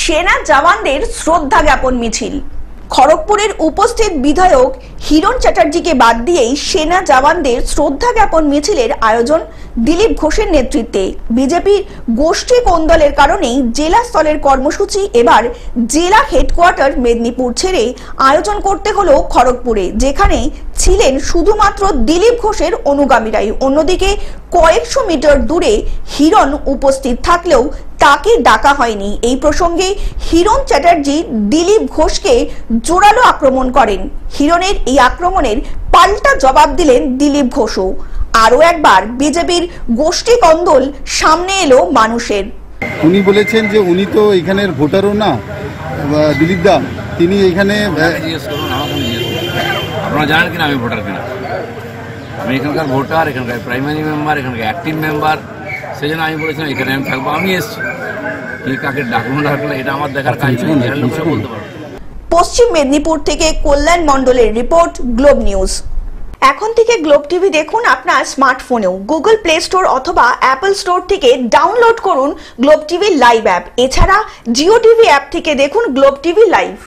সেনা জওয়ানদের শ্রদ্ধা জ্ঞাপন মিছিল। খড়গপুরের উপস্থিত বিধায়ক হিরণ চ্যাটার্জিকে বাদ দিয়েই সেনা জওয়ানদের শ্রদ্ধা জ্ঞাপন মিছিলের আয়োজন দিলীপ ঘোষের নেতৃত্বে। বিজেপির গোষ্ঠী কোন্দলের কারণেই জেলা স্তরের কর্মসূচি এবার জেলা হেডকোয়ার্টার মেদিনীপুর ছেড়ে আয়োজন করতে হলো খড়গপুরে, যেখানে ছিলেন শুধুমাত্র দিলীপ ঘোষের অনুগামীরাই। অন্যদিকে কয়েকশো মিটার দূরে হিরণ উপস্থিত থাকলেও তাকে ডাকা হয়নি। এই প্রসঙ্গে হিরণ চ্যাটার্জি দিলীপ ঘোষকে জোরালো আক্রমণ করেন। হিরণের এই আক্রমণের পাল্টা জবাব দিলেন দিলীপ ঘোষও। আরো একবার বিজেপির গোষ্ঠী কন্দল সামনে এলো মানুষের। উনি বলেছেন যে উনি তো এখানের ভোটারও না, দিলীপ দা, তিনি এখানে আপনারা জানেন কিনা আমি ভোটার কিনা। আমি এখানকার ভোটার, এখানকার প্রাইমারি মেম্বার, এখানকার অ্যাক্টিভ মেম্বার। সেই জন্য আমি বলেছিলাম এখানে আমি থাকবো। আমি এসেছি, কাকে ডাকবো ডাকলে এটা আমার দেখার কাজ বলতে পারবো। পশ্চিম মেদিনীপুর থেকে কল্যাণ মণ্ডলের রিপোর্ট, গ্লোব নিউজ। এখন থেকে গ্লোব টিভি দেখুন আপনার স্মার্টফোনেও। গুগল প্লে স্টোর অথবা অ্যাপল স্টোর থেকে ডাউনলোড করুন গ্লোব টিভি লাইভ অ্যাপ। এছাড়া জিও টিভি অ্যাপ থেকে দেখুন গ্লোব টিভি লাইভ।